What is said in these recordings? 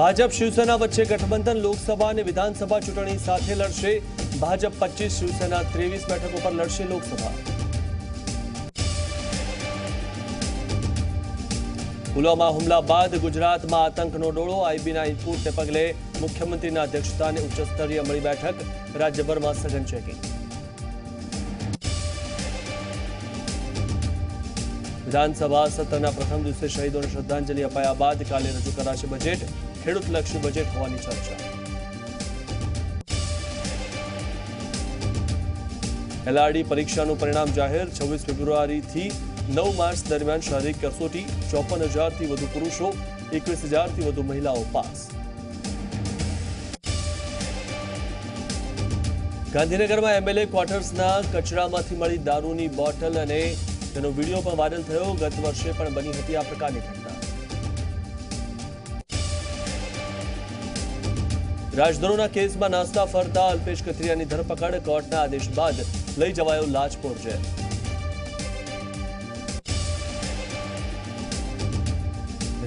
ભાજપ શિવસેના વચ્ચે ગઠબંધન લોકસભા અને વિધાનસભા ચૂંટણી સાથે લડશે। ભાજપ 25, શિવસેના 23 બેઠકો પર લડશે લોકસભા। પુલવામા હુમલા બાદ ગુજરાતમાં આતંકનો ડોળો। આઈબીના ઇનપુટને પગલે મુખ્યમંત્રીના અધ્યક્ષસ્થાને ઉચ્ચસ્તરીય મળી બેઠક। રાજ્યભરમાં સઘન ચેકિંગ। વિધાનસભા સત્રના પ્રથમ દિવસે શહીદોને શ્રદ્ધાંજલિ અપાયા બાદ કાલે રજૂ કરાશે બજેટ। ખેડૂતલક્ષી બજેટ હોવાની ચર્ચા। એલઆરડી પરીક્ષાનું પરિણામ જાહેર। 26 ફેબ્રુઆરીથી 9 માર્ચ દરમિયાન શારીરિક કસોટી। 54,000થી વધુ પુરુષો, 21,000થી વધુ મહિલાઓ પાસ। ગાંધીનગરમાં એમએલએ ક્વાર્ટર્સના કચરામાંથી મળી દારૂની બોટલ અને તેનો વિડીયો પણ વાયરલ થયો। ગત વર્ષે પણ બની હતી આ પ્રકારની ઘટના। રાજદ્રોહના કેસમાં નાસ્તા ફરતા અલ્પેશ કથિરિયાની ધરપકડ। કોર્ટના આદેશ બાદ લઈ જવાયો લાજપોર જેલ।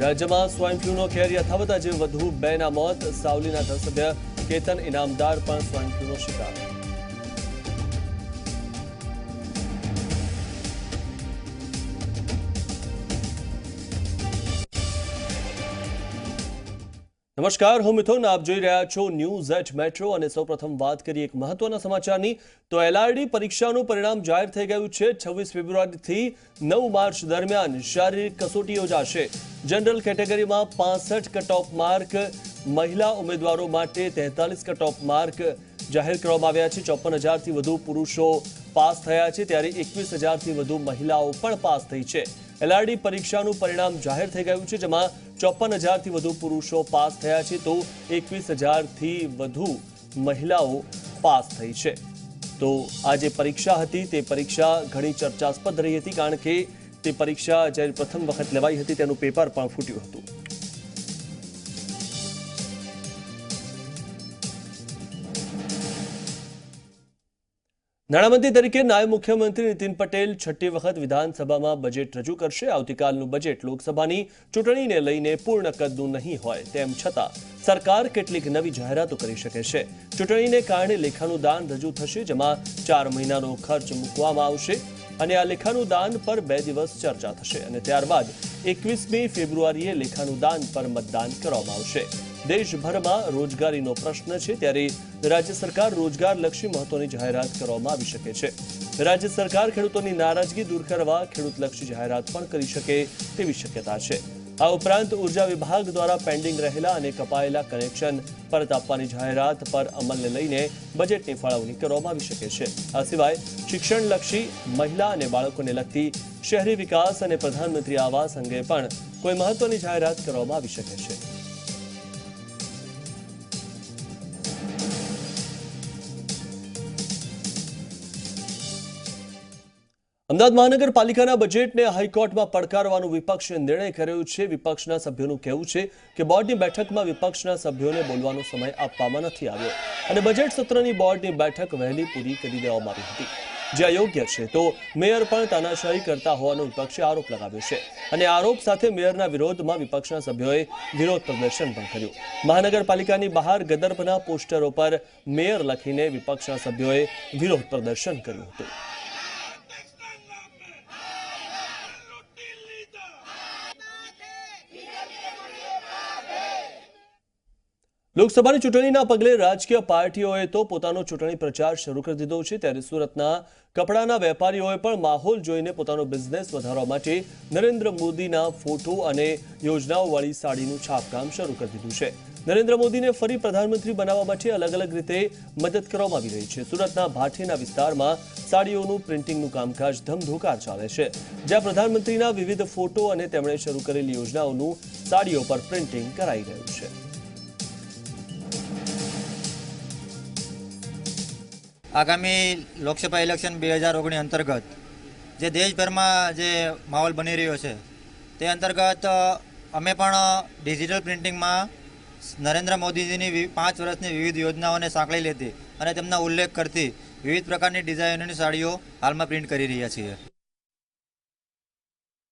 રાજ્યમાં સ્વાઇન ફ્લૂનો કેર યથાવત। આજે વધુ 2ના મોત। સાવલીના ધારાસભ્ય કેતન ઇનામદાર પણ સ્વાઇન ફ્લૂનો શિકાર। નમસ્કાર, હું મિથુન, આપ જોઈ રહ્યા છો ન્યૂઝ એટ મેટ્રો અને સૌપ્રથમ વાત કરીએ એક મહત્વના સમાચારની। તો એલઆરડી પરીક્ષાનું પરિણામ જાહેર થઈ ગયું છે। 26 ફેબ્રુઆરીથી 9 માર્ચ દરમિયાન શારીરિક કસોટી યોજાશે। જનરલ કેટેગરીમાં 65 કટ ઓફ માર્ક, મહિલા ઉમેદવારો માટે 43 કટ ઓફ માર્ક જાહેર કરવામાં આવ્યા છે। 54,000થી વધુ પુરુષો પાસ થયા છે, ત્યારે 21,000થી વધુ મહિલાઓ પણ પાસ થઈ છે। એલઆરડી પરીક્ષાનું પરિણામ જાહેર થઈ ગયું છે, જેમાં 54,000થી વધુ પુરુષો પાસ થયા છે, તો 21,000થી વધુ મહિલાઓ પાસ થઈ છે। તો આ જે પરીક્ષા હતી તે પરીક્ષા ઘણી ચર્ચાસ્પદ રહી હતી, કારણ કે તે પરીક્ષા જ્યારે પ્રથમ વખત લેવાઈ હતી તેનું પેપર પણ ફૂટ્યું હતું। નાણામંત્રી તરીકે નાયબ મુખ્યમંત્રી નીતિન પટેલ 6ઠી વખત વિધાનસભામાં બજેટ રજૂ કરશે। આવતીકાલનું બજેટ લોકસભાની ચૂંટણીને લઈને પૂર્ણ કદનું નહીં હોય, તેમ છતાં સરકાર કેટલીક નવી જાહેરાતો કરી શકે છે। ચૂંટણીને કારણે લેખાનું દાન રજૂ થશે, જેમાં 4 મહિનાનો ખર્ચ મૂકવામાં આવશે અને આ લેખાનું દાન પર 2 દિવસ ચર્ચા થશે અને ત્યારબાદ 21મી ફેબ્રુઆરીએ લેખાનું દાન પર મતદાન કરવામાં આવશે। દેશભરમાં રોજગારીનો પ્રશ્ન છે, ત્યારે રાજ્ય સરકાર રોજગારલક્ષી મહત્વની જાહેરાત કરવામાં આવી શકે છે। રાજ્ય સરકાર ખેડૂતોની નારાજગી દૂર કરવા ખેડૂતલક્ષી જાહેરાત પણ કરી શકે તેવી શક્યતા છે। આ ઉપરાંત ઉર્જા વિભાગ દ્વારા પેન્ડિંગ રહેલા અને કપાયેલા કનેક્શન પરત આપવાની જાહેરાત પર અમલને લઈને બજેટની ફાળવણી કરવામાં આવી શકે છે। આ સિવાય શિક્ષણલક્ષી, મહિલા અને બાળકોને લગતી શહેરી વિકાસ અને પ્રધાનમંત્રી આવાસ અંગે પણ કોઈ મહત્વની જાહેરાત કરવામાં આવી શકે છે। અમદાવાદ મહાનગરપાલિકાના બજેટને હાઈકોર્ટમાં પડકારવાનો વિપક્ષે નિર્ણય કર્યો છે। વિપક્ષના સભ્યોનું કહેવું છે કે બોર્ડની બેઠકમાં વિપક્ષના સભ્યોને બોલવાનો સમય આપવામાં નથી આવ્યો અને બજેટ સત્રની બોર્ડની બેઠક વહેલી પૂરી કરી દેવામાં આવી હતી, જે અયોગ્ય છે। તો મેયર પણ તાનાશાહી કરતા હોવાનો વિપક્ષે આરોપ લગાવ્યો છે અને આરોપ સાથે મેયરના વિરોધમાં વિપક્ષના સભ્યોએ વિરોધ પ્રદર્શન પણ કર્યું। મહાનગરપાલિકાની બહાર ગદર્ભના પોસ્ટરો પર મેયર લખીને વિપક્ષના સભ્યોએ વિરોધ પ્રદર્શન કર્યું હતું। લોકસભાની ચૂંટણીના પગલે રાજકીય પાર્ટીઓએ તો પોતાનો ચૂંટણી પ્રચાર શરૂ કરી દીધો છે, ત્યારે સુરતના કપડાના વેપારીઓએ પણ માહોલ જોઈને પોતાનો બિઝનેસ વધારવા માટે નરેન્દ્ર મોદીના ફોટો અને યોજનાઓવાળી સાડીનું છાપકામ શરૂ કરી દીધું છે। નરેન્દ્ર મોદીને ફરી પ્રધાનમંત્રી બનાવવા માટે અલગ અલગ રીતે મદદ કરવામાં આવી રહી છે। સુરતના ભાટીના વિસ્તારમાં સાડીઓનું પ્રિન્ટિંગનું કામકાજ ધમધોકાર ચાલે છે, જ્યાં પ્રધાનમંત્રીના વિવિધ ફોટો અને તેમણે શરૂ કરેલી યોજનાઓનું સાડીઓ પર પ્રિન્ટિંગ કરાઈ રહ્યું છે। આગામી લોકસભા ઇલેક્શન 2019 અંતર્ગત જે દેશભરમાં જે માહોલ બની રહ્યો છે તે અંતર્ગત અમે પણ ડિજિટલ પ્રિન્ટિંગમાં નરેન્દ્ર મોદીજીની 5 વર્ષની વિવિધ યોજનાઓને સાંકળી લેતી અને તેમના ઉલ્લેખ કરતી વિવિધ પ્રકારની ડિઝાઇનોની સાડીઓ હાલમાં પ્રિન્ટ કરી રહ્યા છીએ।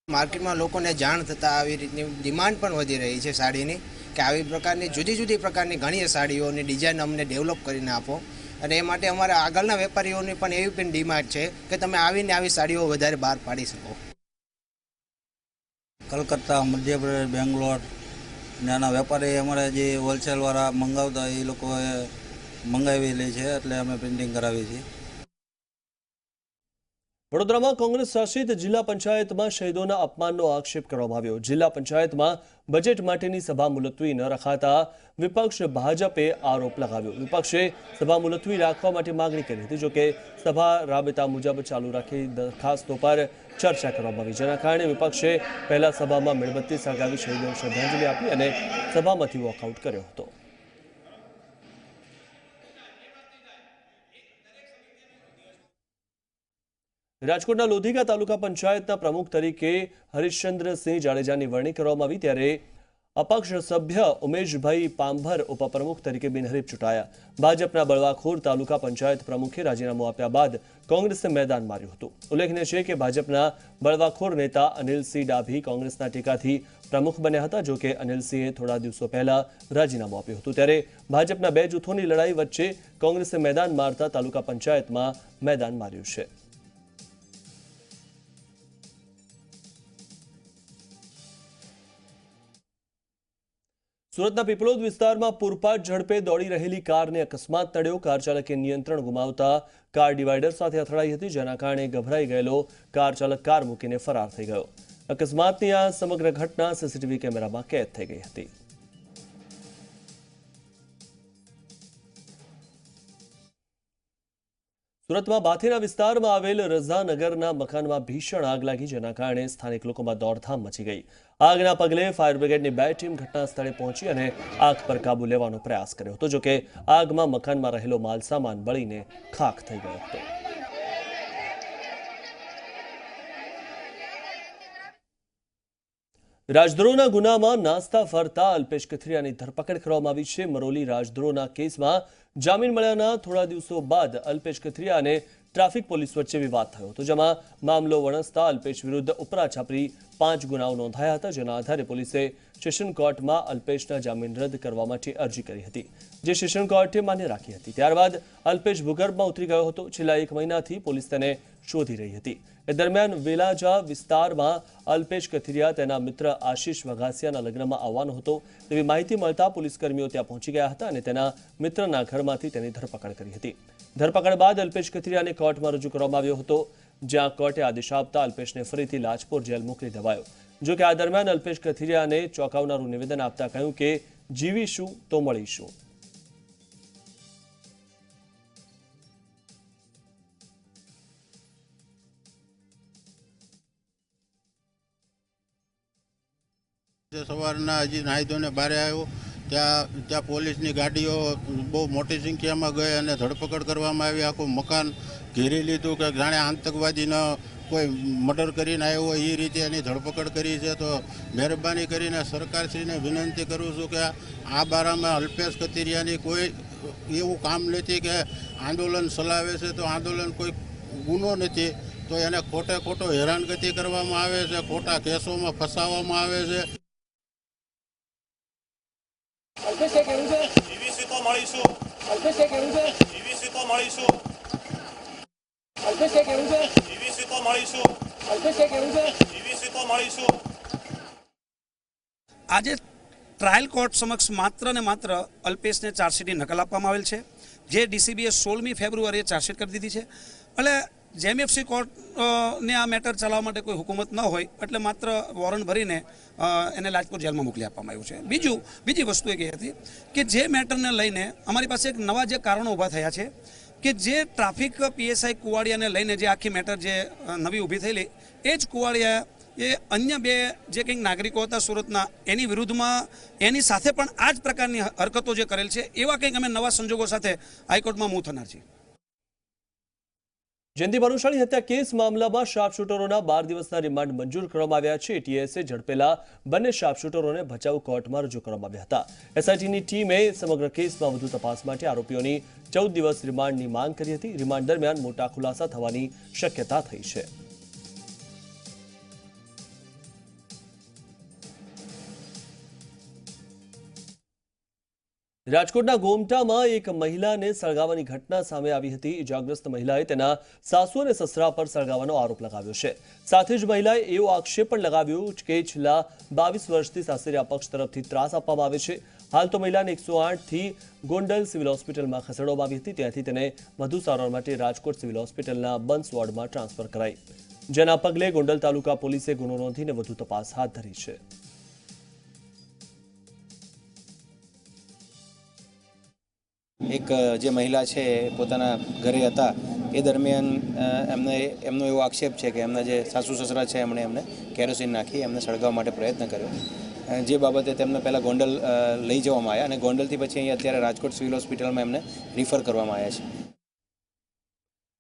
માર્કેટમાં લોકોને જાણ થતાં આવી રીતની ડિમાન્ડ પણ વધી રહી છે સાડીની, કે આવી પ્રકારની જુદી જુદી પ્રકારની ઘણી સાડીઓની ડિઝાઇન અમને ડેવલપ કરીને આપો, અને એ માટે અમારા આગળના વેપારીઓની પણ એવી પણ ડિમાન્ડ છે કે તમે આવીને આવી સાડીઓ વધારે બહાર પાડી શકો. કલકત્તા, મધ્યપ્રદેશ, બેંગ્લોર નાના વેપારી અમારે જે હોલસેલવાળા મંગાવતા એ લોકોએ મંગાવી લે છે, એટલે અમે પ્રિન્ટિંગ કરાવીએ છીએ. વડોદરામાં કોંગ્રેસ શાસિત જિલ્લા પંચાયતમાં શહીદોના અપમાનનો આક્ષેપ કરવામાં આવ્યો. જિલ્લા પંચાયતમાં બજેટ માટેની સભા મુલતવી ન રખાતા વિપક્ષ ભાજપે આરોપ લગાવ્યો. વિપક્ષે સભા મુલતવી રાખવા માટે માંગણી કરી હતી, જોકે સભા રાબેતા મુજબ ચાલુ રાખી દરખાસ્તો પર ચર્ચા કરવામાં આવી, જેના કારણે વિપક્ષે પહેલા સભામાં મીણબત્તી સળગાવી શહીદોને શ્રદ્ધાંજલિ આપી અને સભામાંથી વોકઆઉટ કર્યો હતો. રાજકોટના લોધિકા તાલુકા પંચાયતના પ્રમુખ તરીકે હરિશ્ચંદ્રસિંહ જાડેજાની વરણી કરવામાં આવી, ત્યારે અપક્ષ સભ્ય ઉમેશભાઈ પાંભર ઉપપ્રમુખ તરીકે બિનહરીફ ચૂંટાયા. ભાજપના બળવાખોર તાલુકા પંચાયત પ્રમુખે રાજીનામું આપ્યા બાદ કોંગ્રેસે મેદાન માર્યું હતું. ઉલ્લેખનીય છે કે ભાજપના બળવાખોર નેતા અનિલસિંહ ડાભી કોંગ્રેસના ટેકાથી પ્રમુખ બન્યા હતા, જોકે અનિલસિંહે થોડા દિવસો પહેલા રાજીનામું આપ્યું હતું. ત્યારે ભાજપના બે જૂથોની લડાઈ વચ્ચે કોંગ્રેસે મેદાન મારતા તાલુકા પંચાયતમાં મેદાન માર્યું છે. સુરતના પીપલોદ વિસ્તારમાં પૂરપાટ ઝડપે દોડી રહેલી કારને અકસ્માત નડ્યો. કાર ચાલકે નિયંત્રણ ગુમાવતા કાર ડિવાઈડર સાથે અથડાઈ હતી, જેના કારણે ગભરાઈ ગયેલો કાર ચાલક કાર મૂકીને ફરાર થઈ ગયો. અકસ્માતની આ સમગ્ર ઘટના સીસીટીવી કેમેરામાં કેદ થઈ ગઈ હતી. સુરતમાં બાથીના વિસ્તારમાં આવેલ રઝાનગરના મકાનમાં ભીષણ આગ લાગી, જેના કારણે સ્થાનિક લોકોમાં દોડધામ મચી ગઈ. આગના પગલે ફાયર બ્રિગેડની 2 ટીમ ઘટના સ્થળે પહોંચી અને આગ પર કાબુ લેવાનો પ્રયાસ કર્યો હતો, જોકે આગમાં મકાનમાં રહેલો માલસામાન બળીને ખાખ થઈ ગયો હતો. રાજદ્રોહના ગુનામાં નાસ્તા ફરતા અલ્પેશ કથિરિયાની ધરપકડ કરવામાં આવી છે. મરોલી રાજદ્રોહના કેસમાં જામીન મળ્યાના થોડા દિવસો બાદ અલ્પેશ કથિરિયા અને ટ્રાફિક પોલીસ વચ્ચે વિવાદ થયો હતો, જેમાં મામલો વણસતા અલ્પેશ વિરુદ્ધ ઉપરાછાપરી 5 ગુનાઓ નોંધાયા હતા, જેના આધારે પોલીસે સેશન કોર્ટમાં અલ્પેશના જામીન રદ કરવા માટે અરજી કરી હતી, જે સેશન કોર્ટે માન્ય રાખી હતી. ત્યારબાદ અલ્પેશ ભૂગર્ભમાં ઉતરી ગયો હતો. છેલ્લા 1 મહિનાથી પોલીસ તેને શોધી રહી હતી. એ દરમિયાન વેલાજા વિસ્તારમાં અલ્પેશ કથિરિયા તેના મિત્ર આશિષ વઘાસિયાના લગ્નમાં આવવાનો હતો તેવી માહિતી મળતા પોલીસકર્મીઓ ત્યાં પહોંચી ગયા હતા અને તેના મિત્રના ઘરમાંથી તેની ધરપકડ કરી હતી. ધરપકડ બાદ અલ્પેશ કથિરિયાને કોર્ટમાં રજૂ કરવામાં આવ્યો હતો, જ્યાં કોર્ટે આદેશ આપતા અલ્પેશને ફરીથી લાજપોર જેલ મોકલી દેવાયો. જો કે આ દરમિયાન અલ્પેશ કથિરિયાને ચોંકાવનારું નિવેદન આપતા કહ્યું કે જીવીશું તો મળીશું. સવારના હજી નાહી ધોઈને બહાર આવ્યો ત્યાં પોલીસની ગાડીઓ બહુ મોટી સંખ્યામાં ગઈ અને ધરપકડ કરવામાં આવી. આખું મકાન ઘેરી લીધું કે જાણે આતંકવાદીનો કોઈ મર્ડર કરીને આવ્યો હોય એ રીતે એની ધરપકડ કરી છે. તો મહેરબાની કરીને સરકારશ્રીને વિનંતી કરું છું કે આ બારામાં અલ્પેશ કથિરિયાની કોઈ એવું કામ નથી કે આંદોલન ચલાવે છે, તો આંદોલન કોઈ ગુનો નથી, તો એને ખોટો હેરાનગતિ કરવામાં આવે છે, ખોટા કેસોમાં ફસાવવામાં આવે છે. અલ્પેશે કેવું છે? જીવીસી તો મળીશું. અલ્પેશે કેવું છે? જીવીસી તો મળીશું. અલ્પેશે કેવું છે? જીવીસી તો મળીશું. અલ્પેશે કેવું છે? જીવીસી તો મળીશું. આજે ટ્રાયલ કોર્ટ સમક્ષ માત્ર ને માત્ર અલ્પેશને ચાર્જશીટની નકલ આપવામાં આવેલ છે, જે ડીસીબીએ 16મી ફેબ્રુઆરીએ ચાર્જશીટ કરી દીધી છે. એટલે જેએમએફસી કોર્ટને આ મેટર ચલાવવા માટે કોઈ હુકુમત ન હોય એટલે માત્ર વોરંટ ભરીને એને લાજપોર જેલમાં મોકલી આપવામાં આવ્યું છે. બીજી વસ્તુ એ હતી કે જે મેટરને લઈને અમારી પાસે એક નવા જે કારણો ઊભા થયા છે કે જે ટ્રાફિક પીએસઆઈ કુવાડિયાને લઈને જે આખી મેટર જે નવી ઊભી થયેલી, એ જ કુવાડિયા એ અન્ય 2 જે કંઈક નાગરિકો હતા સુરતના એની વિરુદ્ધમાં એની સાથે પણ આ જ પ્રકારની હરકતો જે કરેલ છે, એવા કંઈક અમે નવા સંજોગો સાથે હાઈકોર્ટમાં મૂવ થનાર છીએ. જયંતિ ભાનુશાળી હત્યા કેસ મામલામાં શાર્પશૂટરોના 12 દિવસના રિમાન્ડ મંજૂર કરવામાં આવ્યા છે. એટીએસે ઝડપેલા બંને શાર્પશૂટરોને ભચાઉ કોર્ટમાં રજૂ કરવામાં આવ્યા હતા. એસઆઈટીની ટીમે સમગ્ર કેસમાં વધુ તપાસ માટે આરોપીઓની 14 દિવસ રિમાન્ડની માંગ કરી હતી. રિમાન્ડ દરમિયાન મોટા ખુલાસા થવાની શક્યતા થઈ છે. રાજકોટના ગોમટામાં એક મહિલાને સળગાવવાની ઘટના સામે આવી હતી. ઇજાગ્રસ્ત મહિલાએ તેના સાસુ અને સસરા પર સળગાવવાનો આરોપ લગાવ્યો છે. સાથે જ મહિલાએ એવો આક્ષેપ પણ લગાવ્યો કે છેલ્લા 22 વર્ષથી સાસરિયા પક્ષ તરફથી ત્રાસ આપવામાં આવે છે. હાલ તો મહિલાને 108 થી ગોંડલ સિવિલ હોસ્પિટલમાં ખસેડવામાં આવી હતી. ત્યાંથી તેને વધુ સારવાર માટે રાજકોટ સિવિલ હોસ્પિટલના બન્સ વોર્ડમાં ટ્રાન્સફર કરાઈ, જેના પગલે ગોંડલ તાલુકા પોલીસે ગુનો નોંધીને વધુ તપાસ હાથ ધરી છે. એક જે મહિલા છે પોતાના ઘરે હતા એ દરમિયાન એમનો એવો આક્ષેપ છે કે એમના જે સાસુ સસરા છે એમને કેરોસીન નાખી એમને સળગાવવા માટે પ્રયત્ન કર્યો, જે બાબતે તેમને પહેલાં ગોંડલ લઈ જવામાં આવ્યા અને ગોંડલથી પછી અહીં અત્યારે રાજકોટ સિવિલ હોસ્પિટલમાં એમને રિફર કરવામાં આવ્યા છે.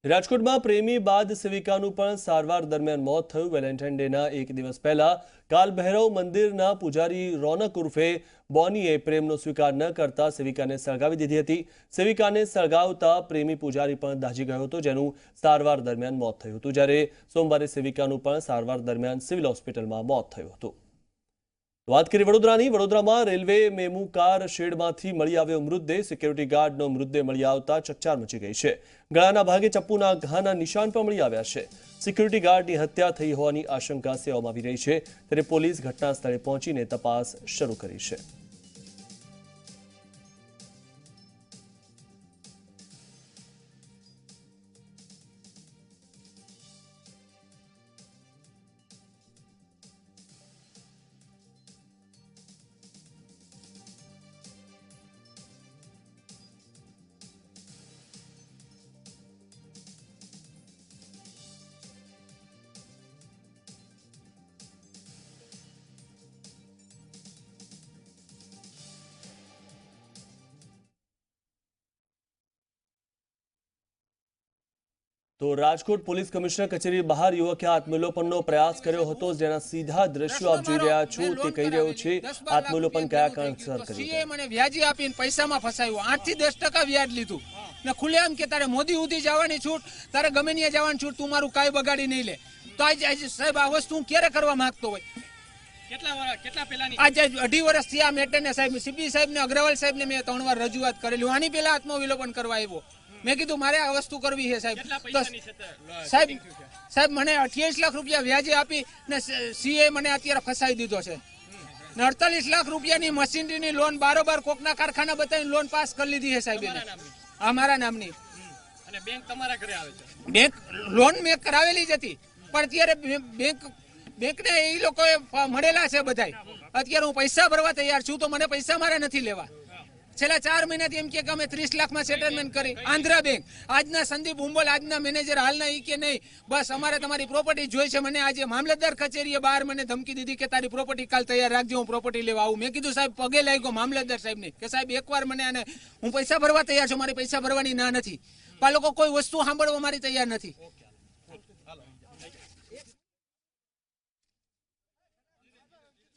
રાજકોટમાં પ્રેમી બાદ સેવિકાનું પણ સારવાર દરમિયાન મોત થયું. વેલેન્ટાઇન ડેના એક દિવસ પહેલા કાલ ભૈરવ મંદિરના પૂજારી રોનક ઉર્ફે બોનીએ પ્રેમનો સ્વીકાર ન કરતા સેવિકાને સળગાવી દીધી હતી. સેવિકાને સળગાવતા પ્રેમી પૂજારી પણ દાઝી ગયો હતો, જેનું સારવાર દરમિયાન મોત થયું હતું. જ્યારે સોમવારે સેવિકાનું પણ સારવાર દરમિયાન સિવિલ હોસ્પિટલમાં મોત થયું હતું. વાત કરી વડોદરાની. વડોદરામાં રેલવે મેમુ કાર શેડમાંથી મળી આવ્યો મૃતદેહ. સિક્યુરિટી ગાર્ડનો મૃતદેહ મળી આવતા ચકચાર મચી ગઈ છે. ગળાના ભાગે ચપ્પુના ઘાના નિશાન પણ મળી આવ્યા છે. સિક્યુરિટી ગાર્ડની હત્યા થઈ હોવાની આશંકા સેવામાં આવી રહી છે, ત્યારે પોલીસ ઘટના સ્થળે પહોંચીને તપાસ શરૂ કરી છે. તો રાજકોટ પોલીસ કમિશનર કચેરી બહાર યુવકે આત્મવિલોપનનો પ્રયાસ કર્યો હતો, જેના સીધા દ્રશ્યો આપ જોઈ રહ્યા છો. તે કહી રહ્યો છે આત્મવિલોપન કયા કારણસર કર્યું. મને વ્યાજી આપીને પૈસામાં ફસાયો, 8 થી 10% વ્યાજ લીધું ને ખુલ્લેઆમ કે તારે મોદી સુધી જવાની છૂટ, તારે ગમે ત્યાં જવાની છૂટ, તું મારું કાંઈ બગાડી નહીં લે. તો આજે સાહેબ આ વસ્તુ હું ક્યારે કરવા માંગતો હોય? કેટલા પહેલાની આજે 2.5 વર્ષ થયા. મેટરને સાહેબ સીપી સાહેબને અગ્રવાલ સાહેબને મેં 3 વાર રજૂઆત કરેલી. આની પહેલા આત્મવિલોપન કરવા આવ્યો. મેં કીધું મારે આ વસ્તુ કરવી છે સાહેબ. સાહેબ મને 28 લાખ રૂપિયા વ્યાજે આપી ને સીએ મને અત્યારે ફસાઈ દીધો છે. 48 લાખ રૂપિયાની મશીનરીની લોન બારોબાર કોકના કારખાના બતાવીને લોન પાસ કરી લીધી છે સાહેબ. અમારા નામની. અને બેંક તમારા ઘરે આવે છે? બેંક લોન મેં કરાવેલી જ હતી, પણ અત્યારે બેંકને એ લોકોએ મળેલા છે બધાય. અત્યારે હું પૈસા ભરવા તૈયાર છું, તો મને પૈસા મારે નથી લેવા. છેલ્લા 4 મહિનાથી એમ કે અમે 30 લાખમાં સેટલમેન્ટ કરી. આંધ્રા બેંક આજના સંદીપ ઉંબલ આજના મેનેજર હાલના ઈ કે નહીં, બસ અમારે તમારી પ્રોપર્ટી જોઈ છે. મને આજે મામલતદાર કચેરીએ બહાર મને ધમકી દીધી કે તારી પ્રોપર્ટી કાલ તૈયાર રાખજો, હું પ્રોપર્ટી લેવા આવું. મેં કીધું સાહેબ પગે લાગ્યો મામલતદાર સાહેબને કે સાહેબ એકવાર મને આને હું પૈસા ભરવા તૈયાર છું, મારી પૈસા ભરવાની ના નથી. પણ આ લોકો કોઈ વસ્તુ સાંભળવા મારી તૈયાર નથી.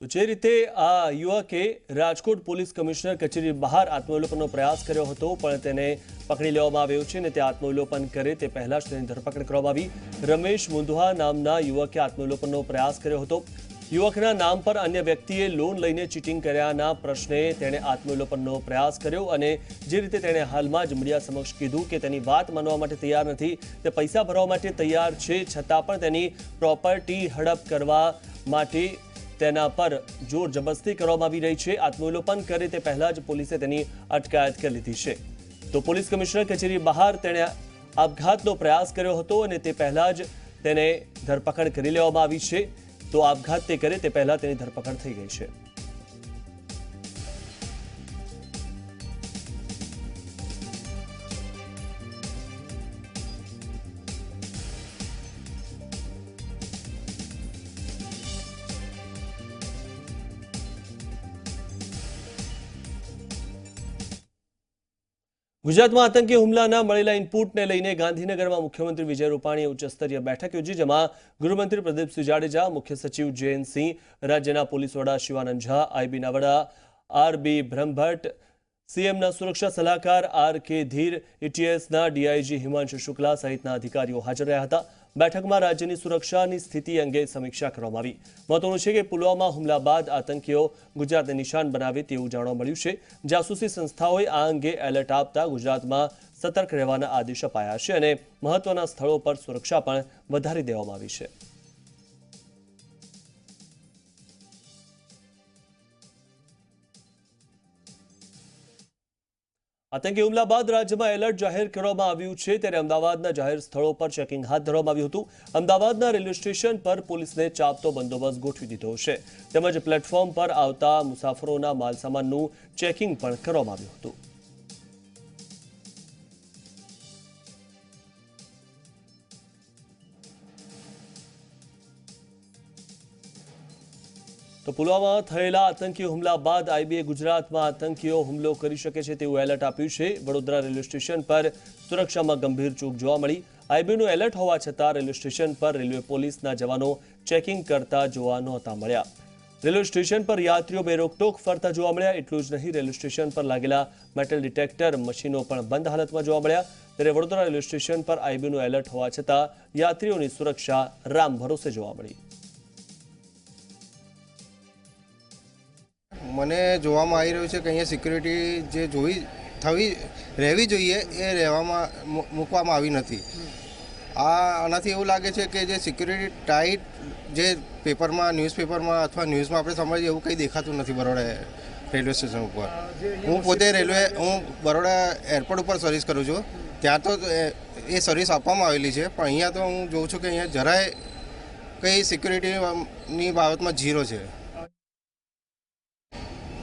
તો જે રીતે આ યુવકે રાજકોટ પોલીસ કમિશનર કચેરી બહાર આત્મવિલોપનનો પ્રયાસ કર્યો હતો, પણ તેને પકડી લેવામાં આવ્યો છે અને તે આત્મવિલોપન કરે તે પહેલા જ તેની ધરપકડ કરવામાં આવી. રમેશ મુંદુહા નામના યુવકે આત્મવિલોપનનો પ્રયાસ કર્યો હતો. યુવકના નામ પર અન્ય વ્યક્તિએ લોન લઈને ચીટિંગ કર્યાના પ્રશ્ને તેણે આત્મવિલોપનનો પ્રયાસ કર્યો અને જે રીતે તેણે હાલમાં જ મીડિયા સમક્ષ કીધું કે તેની વાત માનવા માટે તૈયાર નથી, તે પૈસા ભરવા માટે તૈયાર છે, છતાં પણ તેની પ્રોપર્ટી હડપ કરવા માટે તેના પર જોર જબરદસ્તી કરવામાં આવી રહી છે. આત્મવિલોપન કરે તે પહેલા જ પોલીસે તેની અટકાયત કરી લીધી છે. તો પોલીસ કમિશનર કચેરી બહાર તેણે આપઘાતનો પ્રયાસ કર્યો હતો અને તે પહેલા જ તેને ધરપકડ કરી લેવામાં આવી છે. તો આપઘાત તે કરે તે પહેલા તેની ધરપકડ થઈ ગઈ છે. ગુજરાતમાં આતંકી હુમલાના મળેલા ઇનપુટને લઈને ગાંધીનગરમાં મુખ્યમંત્રી વિજય રૂપાણીએ ઉચ્ચસ્તરીય બેઠક યોજી, જેમાં ગૃહમંત્રી પ્રદીપસિંહ જાડેજા, મુખ્ય સચિવ જયંત સિંહ, રાજ્યના પોલીસ વડા શિવાનંદ ઝા, આઈબીના વડા આરબી બ્રહ્મભટ્ટ, સીએમના સુરક્ષા સલાહકાર આર કે ધીર, એટીએસના ડીઆઈજી હિમાંશુ શુક્લા સહિતના અધિકારીઓ હાજર રહ્યા હતા. બેઠકમાં રાજ્યની સુરક્ષાની સ્થિતિ અંગે સમીક્ષા કરવામાં આવી. મહત્વનું છે કે પુલવામા હુમલા બાદ આતંકીઓ ગુજરાતને નિશાન બનાવે તેવું જાણવા મળ્યું છે. જાસૂસી સંસ્થાઓએ આ અંગે એલર્ટ આપતા ગુજરાતમાં સતર્ક રહેવાના આદેશ અપાયા છે અને મહત્વના સ્થળો પર સુરક્ષા પણ વધારી દેવામાં આવી છે. આતંકી હુમલા બાદ રાજ્યમાં એલર્ટ જાહેર કરવામાં આવ્યું છે. ત્યારે અમદાવાદના જાહેર સ્થળો પર ચેકિંગ હાથ ધરવામાં આવ્યું હતું. અમદાવાદના રેલવે સ્ટેશન પર પોલીસને ચાંપતો બંદોબસ્ત ગોઠવી દીધો છે. તેમજ પ્લેટફોર્મ પર આવતા મુસાફરોના માલસામાનનું ચેકિંગ પણ કરવામાં આવ્યું હતું. તો પુલવામામાં થયેલા આતંકી હુમલા બાદ આઈબીએ ગુજરાતમાં આતંકીઓ હુમલો કરી શકે છે તેવું એલર્ટ આપ્યું છે. વડોદરા રેલવે સ્ટેશન પર સુરક્ષામાં ગંભીર ચૂક જોવા મળી. આઈબીનું એલર્ટ હોવા છતાં રેલવે સ્ટેશન પર રેલવે પોલીસના જવાનો ચેકિંગ કરતા જોવા નહોતા મળ્યા. રેલવે સ્ટેશન પર યાત્રીઓ બેરોકટોક ફરતા જોવા મળ્યા. એટલું જ નહીં, રેલવે સ્ટેશન પર લાગેલા મેટલ ડિટેક્ટર મશીનો પણ બંધ હાલતમાં જોવા મળ્યા. ત્યારે વડોદરા રેલવે સ્ટેશન પર આઈબીનું એલર્ટ હોવા છતાં યાત્રીઓની સુરક્ષા રામ ભરોસે જોવા મળી. મને જોવામાં આવી રહ્યું છે કે અહીંયા સિક્યુરિટી જે રહેવી જોઈએ એ મૂકવામાં આવી નથી. આનાથી એવું લાગે છે કે જે સિક્યુરિટી ટાઈટ જે પેપરમાં ન્યૂઝપેપરમાં અથવા ન્યૂઝમાં આપણે સમજીએ એવું કંઈ દેખાતું નથી બરોડા રેલવે સ્ટેશન ઉપર. હું પોતે હું બરોડા એરપોર્ટ ઉપર સર્વિસ કરું છું. ત્યાં તો એ સર્વિસ આપવામાં આવેલી છે, પણ અહીંયા તો હું જોઉં છું કે અહીંયા જરાય કંઈ સિક્યુરિટીની બાબતમાં ઝીરો છે.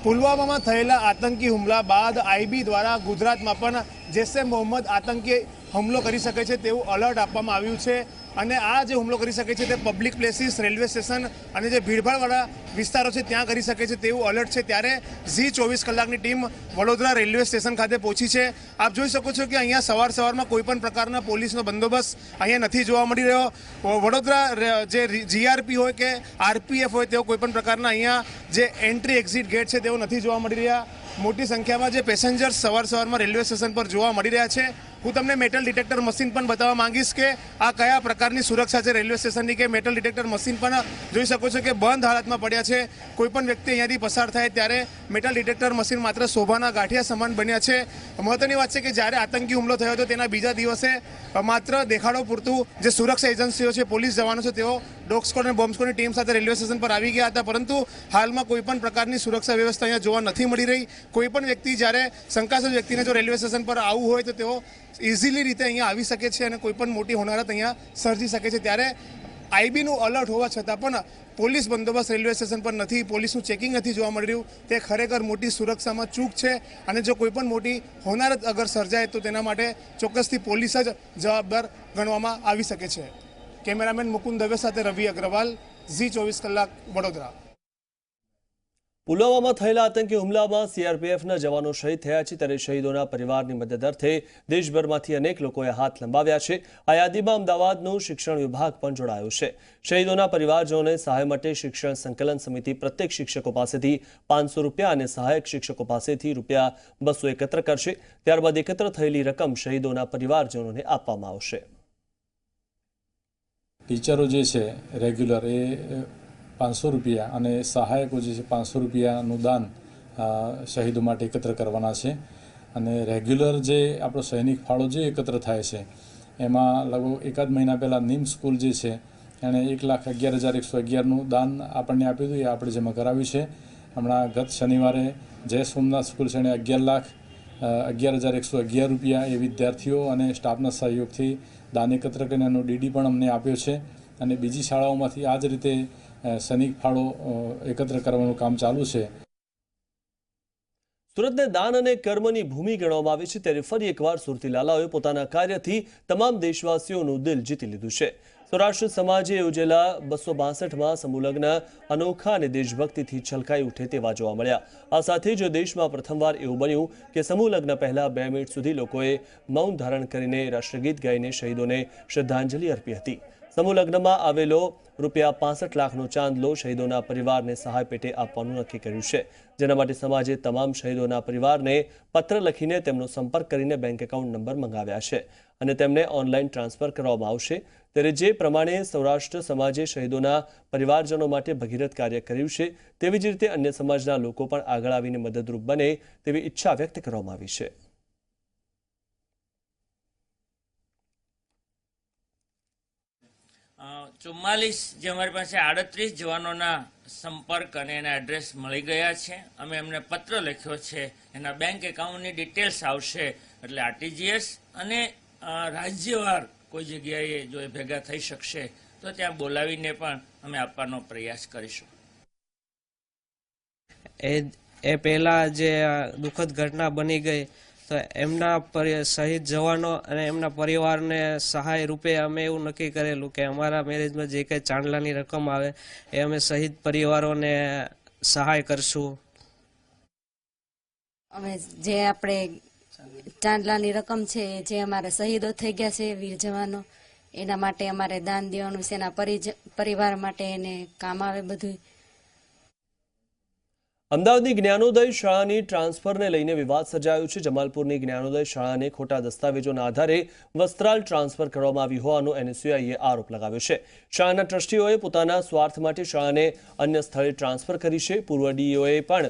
પુલવામામાં થયેલા આતંકી હુમલા બાદ આઈબી દ્વારા ગુજરાતમાં પણ જૈશ એ મોહમ્મદ આતંકી હુમલો કરી શકે છે તેવું અલર્ટ આપવામાં આવ્યું છે. અને આ જે હુમલો કરી શકે છે તે પબ્લિક પ્લેસીસ, રેલવે સ્ટેશન અને જે ભીડભાડવાળા વિસ્તારો છે ત્યાં કરી શકે છે તેવું અલર્ટ છે. ત્યારે ઝી 24 કલાકની ટીમ વડોદરા રેલવે સ્ટેશન ખાતે પહોંચી છે. આપ જોઈ શકો છો કે અહીંયા સવારમાં કોઈ પણ પ્રકારના પોલીસનો બંદોબસ્ત અહીંયા નથી જોવા મળી રહ્યો. વડોદરા જે જીઆરપી હોય કે આરપીએફ હોય તેઓ કોઈ પણ પ્રકારના અહીંયા જે એન્ટ્રી એક્ઝિટ ગેટ છે તેઓ નથી જોવા મળી રહ્યા. મોટી સંખ્યામાં જે પેસેન્જર્સ સવારમાં રેલવે સ્ટેશન પર જોવા મળી રહ્યા છે. હું તમને મેટલ ડિટેક્ટર મશીન પણ બતાવવા માંગીશ કે આ કયા પ્રકારની સુરક્ષા છે રેલવે સ્ટેશનની, કે મેટલ ડિટેક્ટર મશીન પણ જોઈ શકો છો કે બંધ હાલતમાં પડ્યા છે. કોઈ પણ વ્યક્તિ અહીંયાથી પસાર થાય ત્યારે મેટલ ડિટેક્ટર મશીન માત્ર શોભાના ગાંઠિયા સમાન બન્યા છે. મહત્વની વાત છે કે જ્યારે આતંકી હુમલો થયો હતો તેના બીજા દિવસે માત્ર દેખાડો પૂરતું જે સુરક્ષા એજન્સીઓ છે, પોલીસ જવાનો છે, તેઓ ડોગ સ્ક્વોડ અને બોમ્બ સ્ક્વોડની ટીમ સાથે રેલવે સ્ટેશન પર આવી ગયા હતા. પરંતુ હાલમાં કોઈ પણ પ્રકારની સુરક્ષા વ્યવસ્થા અહીંયા જોવા નથી મળી રહી. કોઈ પણ વ્યક્તિ જ્યારે શંકાસ્પદ વ્યક્તિને જો રેલવે સ્ટેશન પર આવવું હોય તો તેઓ ઇઝીલી રીતે અહીંયા આવી શકે છે અને કોઈ પણ મોટી હોનારત અહીંયા સર્જી શકે છે. ત્યારે આઈબીનું અલર્ટ હોવા છતાં પણ પોલીસ બંદોબસ્ત રેલવે સ્ટેશન પર નથી, પોલીસનું ચેકિંગ નથી જોવા મળી રહ્યું. તે ખરેખર મોટી સુરક્ષામાં ચૂક છે અને જો કોઈ પણ મોટી હોનારત અગર સર્જાય તો તેના માટે ચોક્કસથી પોલીસ જ જવાબદાર ગણવામાં આવી શકે છે. કેમેરામેન મુકુંદ દવે સાથે રવિ અગ્રવાલ, ઝી 24 કલાક, વડોદરા. પુલવામામાં થયેલા આતંકી હુમલામાં સીઆરપીએફના જવાનો શહીદ થયા છે. ત્યારે શહીદોના પરિવારની મદદ અર્થે દેશભરમાંથી અનેક લોકોએ હાથ લંબાવ્યા છે. આ યાદીમાં અમદાવાદનું શિક્ષણ વિભાગ પણ જોડાયું છે. શહીદોના પરિવારજનોને સહાય માટે શિક્ષણ સંકલન સમિતિ પ્રત્યેક શિક્ષકો પાસેથી ₹500 અને સહાયક શિક્ષકો પાસેથી ₹200 એકત્ર કરશે. ત્યારબાદ એકત્ર થયેલી રકમ શહીદોના પરિવારજનોને આપવામાં આવશે. ટીચરો જે છે રેગ્યુલર એ ₹500 અને સહાયકો જે છે ₹500નું દાન શહીદો માટે એકત્ર કરવાના છે. અને રેગ્યુલર જે આપણો સૈનિક ફાળો જે એકત્ર થાય છે એમાં લગભગ એકાદ મહિના પહેલાં નિમ સ્કૂલ જે છે એણે 1,11,111નું દાન આપણને આપ્યું હતું. એ આપણે જમા કરાવ્યું છે. હમણાં ગત શનિવારે જય સોમનાથ સ્કૂલ છે એણે ₹11,11,111 એ વિદ્યાર્થીઓ અને સ્ટાફના સહયોગથી દાન એકત્ર કરીને એનો ડીડી પણ અમને આપ્યો છે. અને બીજી શાળાઓમાંથી આ જ રીતે સૈનિક ફાળો એકત્ર કરવાનું કામ ચાલુ છે. સુરતને દાન અને કર્મની ભૂમિ ગણવામાં આવે છે. ત્યારે ફરી એકવાર સુરતી લાલાઓએ પોતાના કાર્યથી તમામ દેશવાસીઓનું દિલ જીતી લીધું છે. સૌરાષ્ટ્ર સમાજે યોજેલા 262માં સમૂહલગ્ન અનોખા અને દેશભક્તિથી છલકાઈ ઉઠે તેવા જોવા મળ્યા. આ સાથે જ દેશમાં પ્રથમવાર એવું બન્યું કે સમૂહલગ્ન પહેલા 2 મિનિટ સુધી લોકોએ મૌન ધારણ કરીને રાષ્ટ્રગીત ગાઈને શહીદોને શ્રદ્ધાંજલિ અર્પી હતી. સમૂહ લગ્નમાં આવેલો ₹65 લાખનો ચાંદલો શહીદોના પરિવારને સહાય પેટે આપવાનું નક્કી કર્યું છે, જેના માટે સમાજે તમામ શહીદોના પરિવારને પત્ર લખીને તેમનો સંપર્ક કરીને બેંક એકાઉન્ટ નંબર મંગાવ્યા છે અને તેમને ઓનલાઈન ટ્રાન્સફર કરવામાં આવશે। ત્યારે જે પ્રમાણે સૌરાષ્ટ્ર સમાજે શહીદોના પરિવારજનો માટે ભગીરથ કાર્ય કર્યું છે, તેવી જ રીતે અન્ય સમાજના લોકો પણ આગળ આવીને મદદરૂપ બને તેવી ઈચ્છા વ્યક્ત કરવામાં આવી છે। ચુમ્માલીસ જે અમારી પાસે 38 જવાનોના સંપર્ક અને એના એડ્રેસ મળી ગયા છે। અમે એમને પત્ર લખ્યો છે, એના બેંક એકાઉન્ટની ડિટેલ્સ આવશે, એટલે આરટીજીએસ અને રાજ્યવાર કોઈ જગ્યાએ જો એ ભેગા થઈ શકશે તો ત્યાં બોલાવીને પણ અમે આપવાનો પ્રયાસ કરીશું। એ પહેલાં જે દુઃખદ ઘટના બની ગઈ તો એમના શહીદ જવાનો અને એમના પરિવારને સહાય રૂપે અમે એવું નક્કી કરેલું કે અમારા મેરેજમાં જે કંઈ ચાંદલાની રકમ આવે એ અમે શહીદ પરિવારોને સહાય કરશું। અમે જે આપણે ચાંદલાની રકમ છે જે અમારા શહીદો થઈ ગયા છે વીર જવાનો, એના માટે અમારે દાન દેવાનું છે, એના પરિવાર માટે એને કામ આવે બધું। અમદાવાદની જ્ઞાનોદય શાળાની ટ્રાન્સફરને લઈને વિવાદ સર્જાયો છે। જમાલપુરની જ્ઞાનોદય શાળાને ખોટા દસ્તાવેજોના આધારે વસ્ત્રાલ ટ્રાન્સફર કરવામાં આવી હોવાનો એનએસયુઆઈએ આરોપ લગાવ્યો છે। શાળાના ટ્રસ્ટીઓએ પોતાના સ્વાર્થ માટે શાળાને અન્ય સ્થળે ટ્રાન્સફર કરી છે। પૂર્વ ડીઈઓએ પણ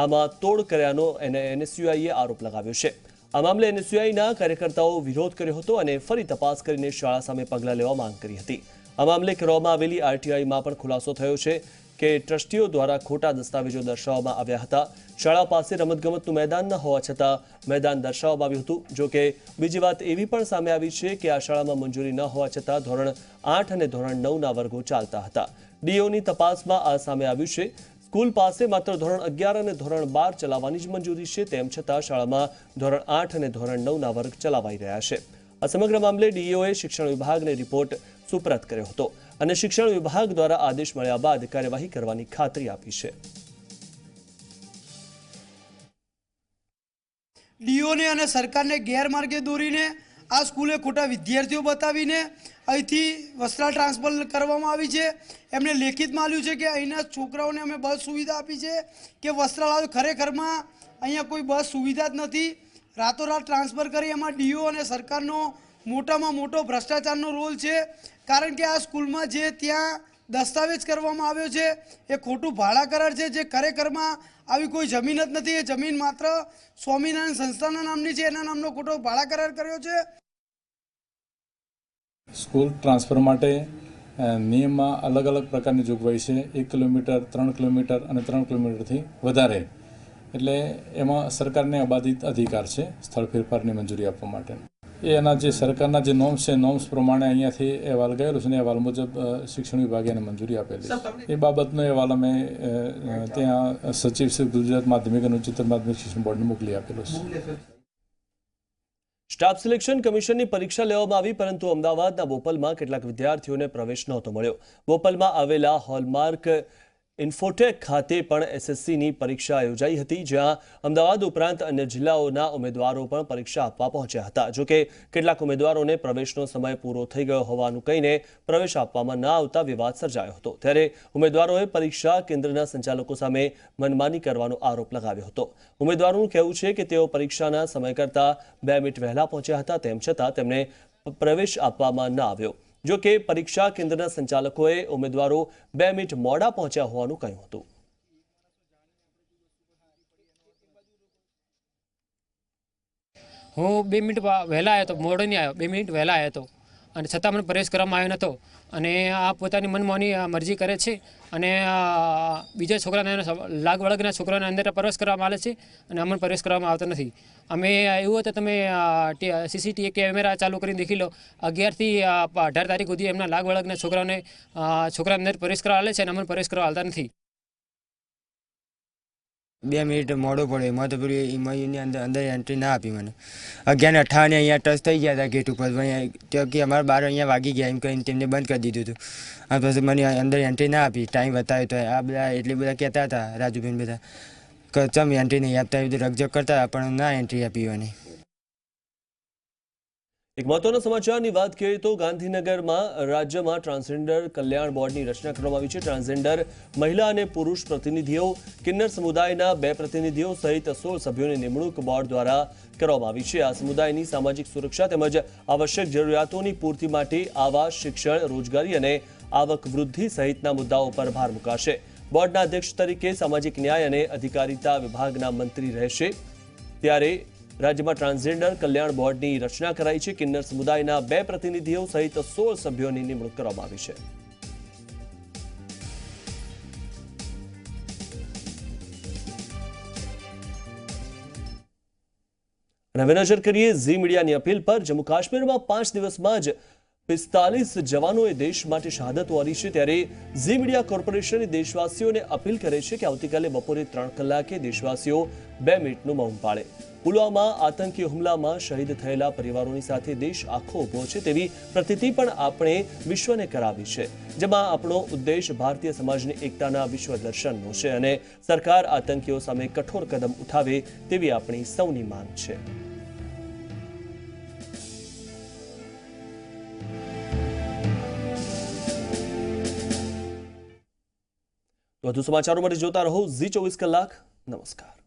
આમાં તોડ કર્યાનો એનએસયુઆઈએ આરોપ લગાવ્યો છે। આ મામલે એનએસયુઆઈના કાર્યકર્તાઓ વિરોધ કર્યો હતો અને ફરી તપાસ કરીને શાળા સામે પગલાં લેવા માંગ કરી હતી। આ મામલે કરવામાં આવેલી આરટીઆઈમાં પણ ખુલાસો થયો છે કે ટ્રસ્ટીઓ દ્વારા ખોટા દસ્તાવેજો દર્શાવવામાં આવ્યા હતા। શાળા પાસે રમતગમતનું મેદાન ન હોવા છતાં મેદાન દર્શાવવામાં આવ્યું હતું। જો કે બીજી વાત એવી પણ સામે આવી છે કે આ શાળામાં મંજૂરી ન હોવા છતાં ધોરણ 8 અને ધોરણ 9ના વર્ગો ચાલતા હતા। ડીઓની તપાસમાં આ સામે આવ્યું છે। સ્કૂલ પાસે માત્ર ધોરણ 11 અને ધોરણ 12 ચલાવવાની જ મંજૂરી છે, તેમ છતાં શાળામાં ધોરણ 8 અને ધોરણ 9ના વર્ગ ચલાવાઈ રહ્યા છે। આ સમગ્ર મામલે ડીઈઓએ શિક્ષણ વિભાગને રિપોર્ટ સુપરત કર્યો હતો અને શિક્ષણ વિભાગ દ્વારા આદેશ મળ્યા બાદ કાર્યવાહી કરવાની ખાતરી આપી છે। ડીઓને અને સરકારને ગેરમાર્ગે દોરીને આ સ્કૂલે ખોટા વિદ્યાર્થીઓ બતાવીને અહીંથી વસ્ત્રાલ ટ્રાન્સફર કરવામાં આવી છે। એમને લેખિતમાં આપ્યું છે કે અહીંના છોકરાઓને અમે બસ સુવિધા આપી છે કે વસ્ત્રાલ ખરેખરમાં અહીંયા કોઈ બસ સુવિધા જ નથી। રાતોરાત ટ્રાન્સફર કરી એમાં ડીઓ અને સરકારનો મોટામાં મોટો ભ્રષ્ટાચારનો રોલ છે। કારણ કે આ સ્કૂલમાં જે ત્યાં દસ્તાવેજ કરવામાં આવ્યો છે એ ખોટું ભાડા કરાર છે, જે ખરેખરમાં આવી કોઈ જમીન જ નથી। એ જમીન માત્ર સ્વામિનારાયણ સંસ્થાના નામની છે, એના નામનો ખોટો ભાડા કરાર કર્યો છે। સ્કૂલ ટ્રાન્સફર માટે નિયમમાં અલગ અલગ પ્રકારની જોગવાઈ છે। 1 કિલોમીટર, 3 કિલોમીટર અને 3 કિલોમીટરથી વધારે, એટલે એમાં સરકારને અબાધિત અધિકાર છે સ્થળ ફેરફારની મંજૂરી આપવા માટે। એના જે સરકારના જે નોર્મ્સ છે, નોર્મ્સ પ્રમાણે અહીંયાથી અહેવાલ ગયેલો છે ને અહેવાલ મુજબ શિક્ષણ વિભાગે એને મંજૂરી આપેલી છે। એ બાબતનો અહેવાલ અમે ત્યાં સચિવ શ્રી ગુજરાત માધ્યમિક અને ઉચ્ચતર માધ્યમિક શિક્ષણ બોર્ડને મોકલી આપેલો છે। સ્ટાફ સિલેક્શન કમિશનની પરીક્ષા લેવામાં આવી, પરંતુ અમદાવાદના બોપલમાં કેટલાક વિદ્યાર્થીઓને પ્રવેશ નહોતો મળ્યો। બોપલમાં આવેલા હોલમાર્ક ઇન્ફોટેક ખાતે પણ એસએસસીની પરીક્ષા યોજાઈ હતી, જ્યાં અમદાવાદ ઉપરાંત અન્ય જિલ્લાઓના ઉમેદવારો પણ પરીક્ષા આપવા પહોંચ્યા હતા। જોકે કેટલાક ઉમેદવારોને પ્રવેશનો સમય પૂરો થઈ ગયો હોવાનું કહીને પ્રવેશ આપવામાં ન આવતા વિવાદ સર્જાયો હતો। ત્યારે ઉમેદવારોએ પરીક્ષા કેન્દ્રના સંચાલકો સામે મનમાની કરવાનો આરોપ લગાવ્યો હતો। ઉમેદવારોનું કહેવું છે કે તેઓ પરીક્ષાના સમય કરતાં 2 મિનિટ વહેલા પહોંચ્યા હતા, તેમ છતાં તેમને પ્રવેશ આપવામાં ન આવ્યો। જો કે પરીક્ષા કેન્દ્રના સંચાલકોએ ઉમેદવારો 2 મિનિટ મોડા પહોંચ્યા હોવાનું કહ્યું હતું। હું 2 મિનિટ વહેલા આવ્યો હતો, મોડો નહીં આવ્યો, 2 મિનિટ વહેલા આવ્યો હતો અને છતાં મને પ્રવેશ કરવામાં આવ્યો નહોતો। અને આ પોતાની મનમાની મરજી કરે છે અને બીજા છોકરાને લાગ વળગના છોકરાને અંદર પ્રવેશ કરવામાં આવે છે અને અમને પ્રવેશ કરવામાં આવતો નથી। અમે એવું હતું, તમે સીસીટીવી કેમેરા ચાલુ કરીને દેખી લો, 11 થી 18 તારીખ સુધી એમના લાગ વળગના છોકરાને અંદર પ્રવેશ કરવા આવે છે અને અમને પ્રવેશ કરવા આવતા નથી। 2 મિનિટ મોડું પડ્યું, એમાં તો પેલી ઇમયુની અંદર એન્ટ્રી ના આપી મને। 11:58 અહીંયા ટચ થઈ ગયા હતા ગેટ ઉપર, તો કે અમારા 12 અહીંયા વાગી ગયા એમ કહીને તેમને બંધ કરી દીધું હતું। આ પછી મને અંદર એન્ટ્રી ના આપી, ટાઈમ બતાવ્યો તો આ બધા એટલી બધા કહેતા હતા, રાજુભાઈ બધા ચમ એન્ટ્રી નહીં આપતા, એ બધું રકઝક કરતા હતા, પણ ના એન્ટ્રી આપી મને। એક મહત્વના સમાચારની વાત કરીએ તો ગાંધીનગરમાં રાજ્યમાં ટ્રાન્સજેન્ડર કલ્યાણ બોર્ડની રચના કરવામાં આવી છે. ટ્રાન્સજેન્ડર મહિલા અને પુરુષ પ્રતિનિધિઓ, કિન્નર સમુદાયના 2 પ્રતિનિધિઓ સહિત 16 સભ્યોની નિમણૂક બોર્ડ દ્વારા કરવામાં આવી છે. આ સમુદાયની સામાજિક સુરક્ષા તેમજ આવશ્યક જરૂરિયાતોની પૂર્તિ માટે આવાસ, શિક્ષણ, રોજગારી અને આવક વૃદ્ધિ સહિતના મુદ્દાઓ પર ભાર મુકાશે. બોર્ડના અધ્યક્ષ તરીકે સામાજિક ન્યાય અને અધિકારિતા વિભાગના મંત્રી રહેશે. ત્યારે રાજ્યમાં ટ્રાન્સજેન્ડર કલ્યાણ બોર્ડની રચના કરાઈ છે. કિન્નર સમુદાયના 2 પ્રતિનિધિઓ સહિત 16 સભ્યોની નિમણૂક કરવામાં આવી છે. અને હવે નજર કરીએ ઝી મીડિયાની અપીલ પર. જમ્મુ કાશ્મીરમાં 5 દિવસમાં જ 45 જવાનોએ દેશ માટે શહાદત વરી છે. ત્યારે ઝી મીડિયા કોર્પોરેશને દેશવાસીઓને અપીલ કરે છે કે આવતીકાલે બપોરે 3 કલાકે દેશવાસીઓ 2 મિનિટનું મૌન પાળે. પુલવામા આતંકી હુમલામાં શહીદ થયેલા પરિવારોની સાથે દેશ આખો ઊભો છે તેવી પ્રતીતિ પણ આપણે વિશ્વને કરાવી છે, જેમાં આપણો ઉદ્દેશ ભારતીય સમાજની એકતાના વિશ્વ દર્શનનો છે અને સરકાર આતંકીઓ સામે કઠોર કદમ ઉઠાવે તેવી આપણી સૌની માંગ છે. વધુ સમાચારો માટે જોતા રહો ઝી 24 કલાક. નમસ્કાર.